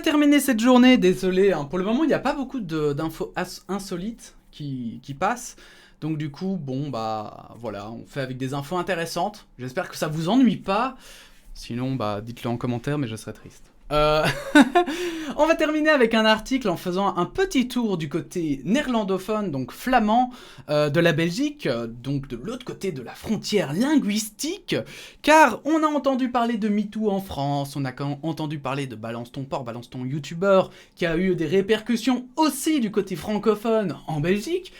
terminer cette journée, désolé, hein, pour le moment il n'y a pas beaucoup d'infos insolites qui passent. Donc du coup, bon bah voilà, on fait avec des infos intéressantes. J'espère que ça vous ennuie pas. Sinon, bah dites-le en commentaire, mais je serais triste. On va terminer avec un article en faisant un petit tour du côté néerlandophone, donc flamand, de la Belgique, donc de l'autre côté de la frontière linguistique, car on a entendu parler de MeToo en France, on a entendu parler de Balance ton porc, Balance ton youtubeur, qui a eu des répercussions aussi du côté francophone en Belgique,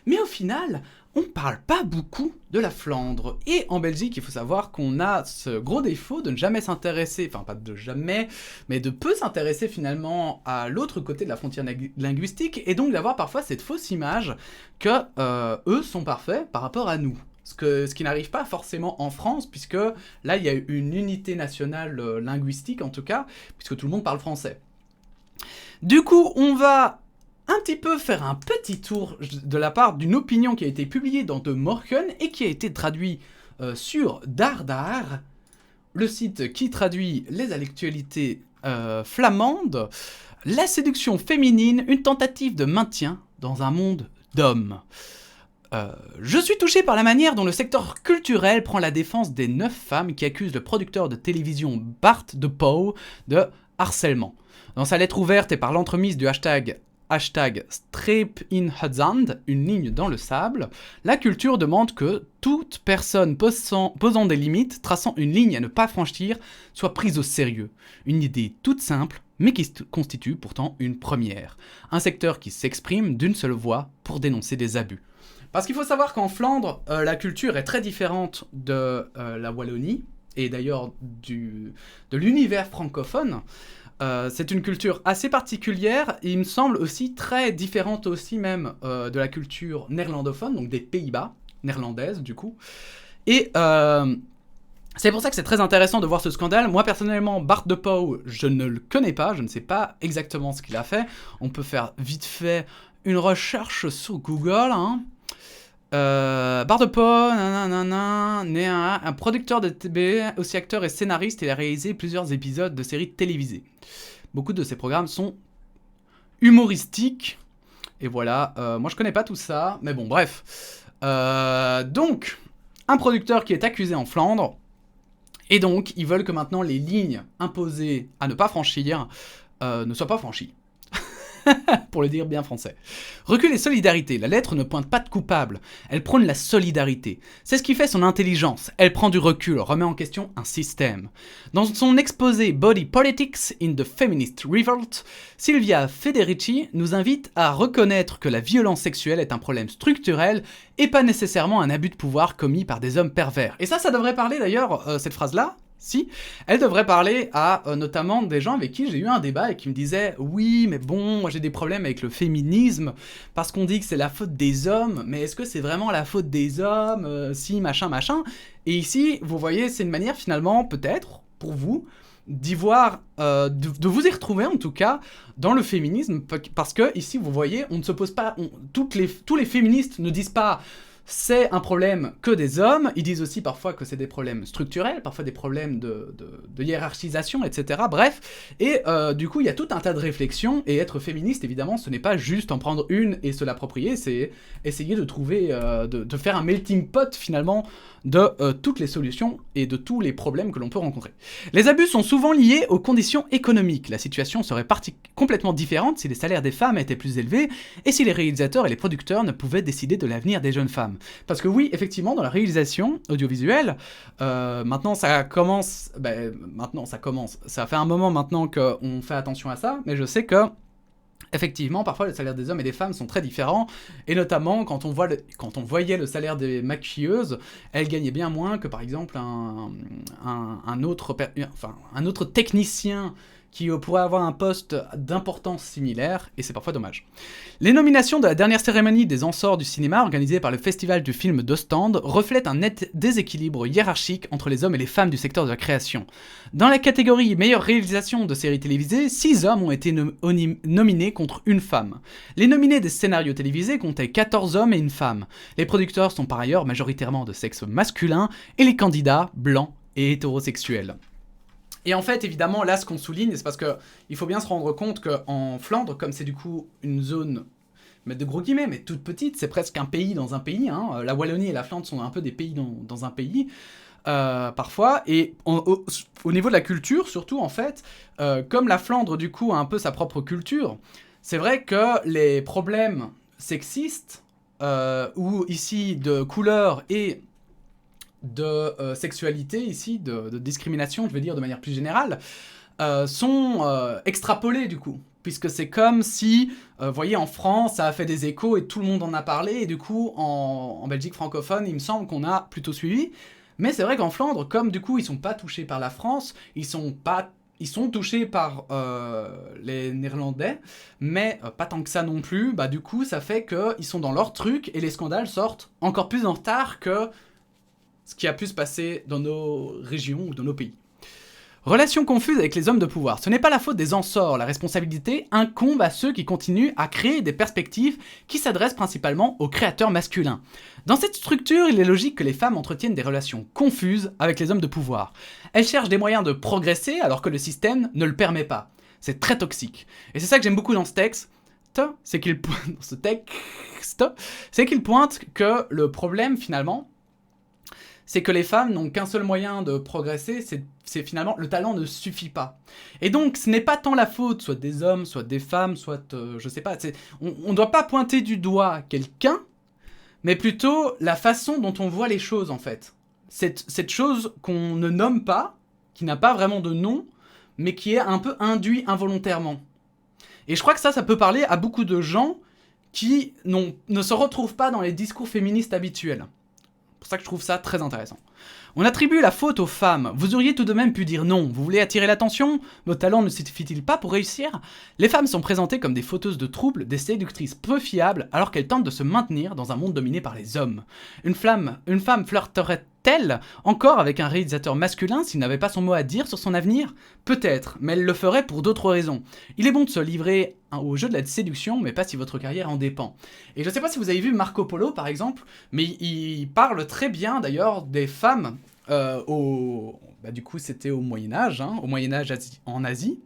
mais au final, on parle pas beaucoup de la Flandre. Et en Belgique, il faut savoir qu'on a ce gros défaut de ne jamais s'intéresser, enfin pas de jamais, mais de peu s'intéresser finalement à l'autre côté de la frontière linguistique, et donc d'avoir parfois cette fausse image que eux sont parfaits par rapport à nous. Ce qui n'arrive pas forcément en France, puisque là il y a une unité nationale linguistique en tout cas, puisque tout le monde parle français. Du coup, on va un petit peu faire un petit tour de la part d'une opinion qui a été publiée dans De Morgen et qui a été traduite sur Dardar, le site qui traduit les actualités flamandes. La séduction féminine, une tentative de maintien dans un monde d'hommes. Je suis touché par la manière dont le secteur culturel prend la défense des 9 femmes qui accusent le producteur de télévision Bart de Pauw de harcèlement. Dans sa lettre ouverte et par l'entremise du hashtag Streep in het zand, une ligne dans le sable, la culture demande que toute personne posant des limites, traçant une ligne à ne pas franchir, soit prise au sérieux. Une idée toute simple, mais qui constitue pourtant une première. Un secteur qui s'exprime d'une seule voix pour dénoncer des abus. Parce qu'il faut savoir qu'en Flandre, la culture est très différente de la Wallonie, et d'ailleurs de l'univers francophone. C'est une culture assez particulière, et il me semble aussi très différente aussi même de la culture néerlandophone, donc des Pays-Bas, néerlandaise du coup. Et c'est pour ça que c'est très intéressant de voir ce scandale. Moi personnellement, Bart de Pauw, je ne le connais pas, je ne sais pas exactement ce qu'il a fait. On peut faire vite fait une recherche sur Google, hein. Bart de Pauw, né un producteur de TV, aussi acteur et scénariste, il a réalisé plusieurs épisodes de séries télévisées. Beaucoup de ses programmes sont humoristiques, et voilà, moi je connais pas tout ça, mais bon bref. Donc, un producteur qui est accusé en Flandre, et donc ils veulent que maintenant les lignes imposées à ne pas franchir ne soient pas franchies. Pour le dire bien français. Recul et solidarité. La lettre ne pointe pas de coupable. Elle prône la solidarité. C'est ce qui fait son intelligence. Elle prend du recul, remet en question un système. Dans son exposé Body Politics in the Feminist Revolt, Silvia Federici nous invite à reconnaître que la violence sexuelle est un problème structurel et pas nécessairement un abus de pouvoir commis par des hommes pervers. Et ça devrait parler d'ailleurs, cette phrase-là, si, elle devrait parler à notamment des gens avec qui j'ai eu un débat et qui me disaient « Oui, mais bon, moi j'ai des problèmes avec le féminisme parce qu'on dit que c'est la faute des hommes, mais est-ce que c'est vraiment la faute des hommes si, machin, machin ?» Et ici, vous voyez, c'est une manière finalement, peut-être, pour vous, d'y voir, de vous y retrouver en tout cas dans le féminisme, parce que ici, vous voyez, on ne se pose pas, tous les féministes ne disent pas c'est un problème que des hommes, ils disent aussi parfois que c'est des problèmes structurels, parfois des problèmes de hiérarchisation, etc. Bref, et du coup il y a tout un tas de réflexions, et être féministe évidemment ce n'est pas juste en prendre une et se l'approprier, c'est essayer de trouver, de faire un melting pot finalement de toutes les solutions et de tous les problèmes que l'on peut rencontrer. Les abus sont souvent liés aux conditions économiques, la situation serait complètement différente si les salaires des femmes étaient plus élevés, et si les réalisateurs et les producteurs ne pouvaient décider de l'avenir des jeunes femmes. Parce que oui, effectivement, dans la réalisation audiovisuelle, maintenant ça commence, ça fait un moment maintenant qu'on fait attention à ça, mais je sais que effectivement, parfois les salaires des hommes et des femmes sont très différents, et notamment quand on voyait le salaire des maquilleuses, elles gagnaient bien moins que par exemple un autre technicien qui pourrait avoir un poste d'importance similaire, et c'est parfois dommage. Les nominations de la dernière cérémonie des Ansors du cinéma, organisée par le Festival du film d'Ostende, reflètent un net déséquilibre hiérarchique entre les hommes et les femmes du secteur de la création. Dans la catégorie meilleure réalisation de séries télévisées, 6 hommes ont été nominés contre une femme. Les nominés des scénarios télévisés comptaient 14 hommes et une femme. Les producteurs sont par ailleurs majoritairement de sexe masculin, et les candidats, blancs et hétérosexuels. Et en fait, évidemment, là, ce qu'on souligne, c'est parce que il faut bien se rendre compte qu'en Flandre, comme c'est du coup une zone, mettre de gros guillemets, mais toute petite, c'est presque un pays dans un pays, hein. La Wallonie et la Flandre sont un peu des pays dans un pays, parfois, et au niveau de la culture, surtout, en fait, comme la Flandre, du coup, a un peu sa propre culture, c'est vrai que les problèmes sexistes, ou ici de couleur et de sexualité, ici, de discrimination, je vais dire de manière plus générale, sont extrapolés du coup. Puisque c'est comme si, vous voyez, en France, ça a fait des échos et tout le monde en a parlé, et du coup, en Belgique francophone, il me semble qu'on a plutôt suivi. Mais c'est vrai qu'en Flandre, comme du coup, ils sont pas touchés par la France, ils sont touchés par les Néerlandais, mais pas tant que ça non plus, bah du coup, ça fait qu'ils sont dans leur truc, et les scandales sortent encore plus en retard que ce qui a pu se passer dans nos régions ou dans nos pays. Relation confuse avec les hommes de pouvoir. Ce n'est pas la faute des ensorts, la responsabilité incombe à ceux qui continuent à créer des perspectives qui s'adressent principalement aux créateurs masculins. Dans cette structure, il est logique que les femmes entretiennent des relations confuses avec les hommes de pouvoir. Elles cherchent des moyens de progresser alors que le système ne le permet pas. C'est très toxique. Et c'est ça que j'aime beaucoup dans ce texte, c'est qu'il pointe que le problème finalement, c'est que les femmes n'ont qu'un seul moyen de progresser, c'est finalement, le talent ne suffit pas. Et donc, ce n'est pas tant la faute, soit des hommes, soit des femmes, soit, je sais pas, on ne doit pas pointer du doigt quelqu'un, mais plutôt la façon dont on voit les choses, en fait. Cette chose qu'on ne nomme pas, qui n'a pas vraiment de nom, mais qui est un peu induit involontairement. Et je crois que ça peut parler à beaucoup de gens qui ne se retrouvent pas dans les discours féministes habituels. C'est pour ça que je trouve ça très intéressant. On attribue la faute aux femmes. Vous auriez tout de même pu dire non. Vous voulez attirer l'attention ? Votre talent ne suffit-il pas pour réussir ? Les femmes sont présentées comme des fauteuses de troubles, des séductrices peu fiables, alors qu'elles tentent de se maintenir dans un monde dominé par les hommes. Une femme flirterait-elle encore avec un réalisateur masculin s'il n'avait pas son mot à dire sur son avenir ? Peut-être, mais elle le ferait pour d'autres raisons. Il est bon de se livrer au jeu de la séduction, mais pas si votre carrière en dépend. Et je sais pas si vous avez vu Marco Polo, par exemple, mais il parle très bien, d'ailleurs, des femmes du coup, c'était au Moyen-Âge, au Moyen-Âge en Asie,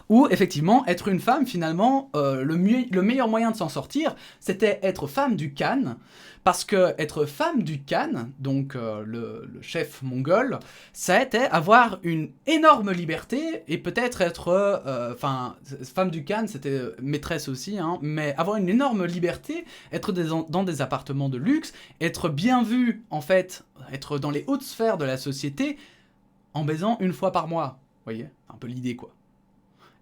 où, effectivement, être une femme, finalement, le meilleur moyen de s'en sortir, c'était être femme du Khan, parce que être femme du Khan, donc le chef mongol, ça était avoir une énorme liberté, et peut-être être, femme du Khan, c'était maîtresse aussi, mais avoir une énorme liberté, être dans des appartements de luxe, être bien vue, en fait, être dans les hautes sphères de la société, en baisant une fois par mois. Vous voyez, un peu l'idée, quoi.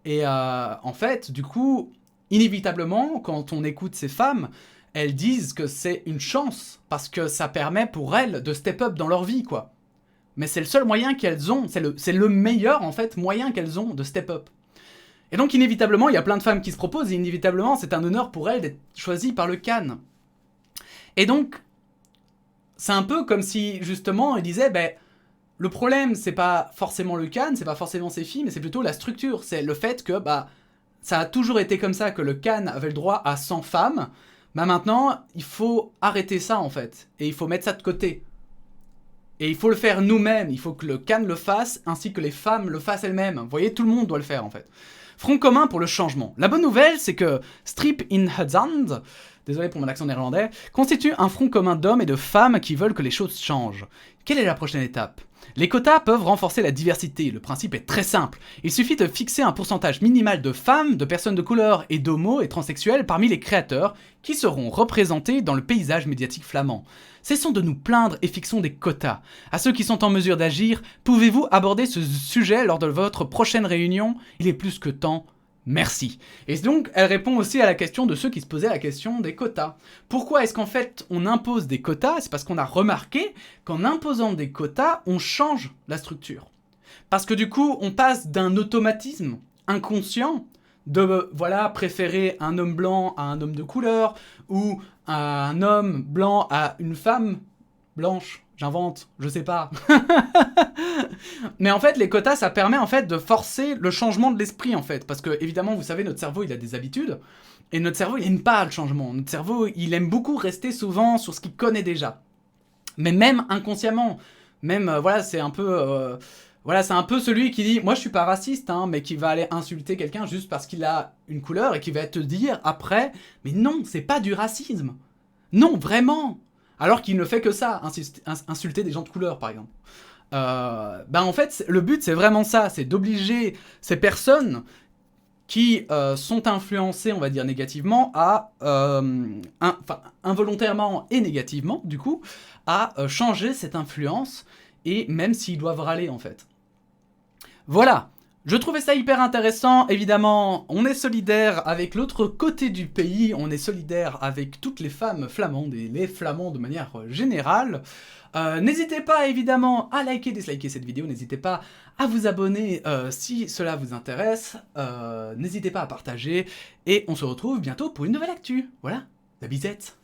Et en fait, du coup, inévitablement, quand on écoute ces femmes, elles disent que c'est une chance, parce que ça permet pour elles de step up dans leur vie, quoi. Mais c'est le seul moyen qu'elles ont, c'est le meilleur, en fait, moyen qu'elles ont de step up. Et donc, inévitablement, il y a plein de femmes qui se proposent, et inévitablement, c'est un honneur pour elles d'être choisies par le Khan. Et donc, c'est un peu comme si, justement, ils disaient, le problème, c'est pas forcément le Khan, c'est pas forcément ces filles, mais c'est plutôt la structure. C'est le fait que, ça a toujours été comme ça, que le Khan avait le droit à 100 femmes. Maintenant, il faut arrêter ça, en fait. Et il faut mettre ça de côté. Et il faut le faire nous-mêmes. Il faut que le Khan le fasse, ainsi que les femmes le fassent elles-mêmes. Vous voyez, tout le monde doit le faire, en fait. Front commun pour le changement. La bonne nouvelle, c'est que Strip in Hudson, désolé pour mon accent néerlandais, constitue un front commun d'hommes et de femmes qui veulent que les choses changent. Quelle est la prochaine étape ? Les quotas peuvent renforcer la diversité, le principe est très simple. Il suffit de fixer un pourcentage minimal de femmes, de personnes de couleur et d'homos et transsexuels parmi les créateurs qui seront représentés dans le paysage médiatique flamand. Cessons de nous plaindre et fixons des quotas. À ceux qui sont en mesure d'agir, pouvez-vous aborder ce sujet lors de votre prochaine réunion ? Il est plus que temps. Merci. Et donc, elle répond aussi à la question de ceux qui se posaient la question des quotas. Pourquoi est-ce qu'en fait, on impose des quotas ? C'est parce qu'on a remarqué qu'en imposant des quotas, on change la structure. Parce que du coup, on passe d'un automatisme inconscient de, préférer un homme blanc à un homme de couleur, ou un homme blanc à une femme blanche. J'invente, je sais pas. Mais en fait, les quotas, ça permet en fait de forcer le changement de l'esprit en fait. Parce que, évidemment, vous savez, notre cerveau, il a des habitudes. Et notre cerveau, il aime pas le changement. Notre cerveau, il aime beaucoup rester souvent sur ce qu'il connaît déjà. Mais même inconsciemment. Même, c'est un peu... Voilà, c'est un peu celui qui dit « Moi, je suis pas raciste, hein, mais qui va aller insulter quelqu'un juste parce qu'il a une couleur et qui va te dire après « Mais non, c'est pas du racisme. Non, vraiment !» Alors qu'il ne fait que ça, insulter des gens de couleur, par exemple. Bah en fait, le but, c'est vraiment ça, c'est d'obliger ces personnes qui sont influencées, on va dire, négativement, à, involontairement et négativement, du coup, à changer cette influence, et même s'ils doivent râler, en fait. Voilà, je trouvais ça hyper intéressant. Évidemment, on est solidaire avec l'autre côté du pays, on est solidaire avec toutes les femmes flamandes et les flamands de manière générale. N'hésitez pas évidemment à liker, disliker cette vidéo, n'hésitez pas à vous abonner si cela vous intéresse, n'hésitez pas à partager, et on se retrouve bientôt pour une nouvelle actu. Voilà, la bisette.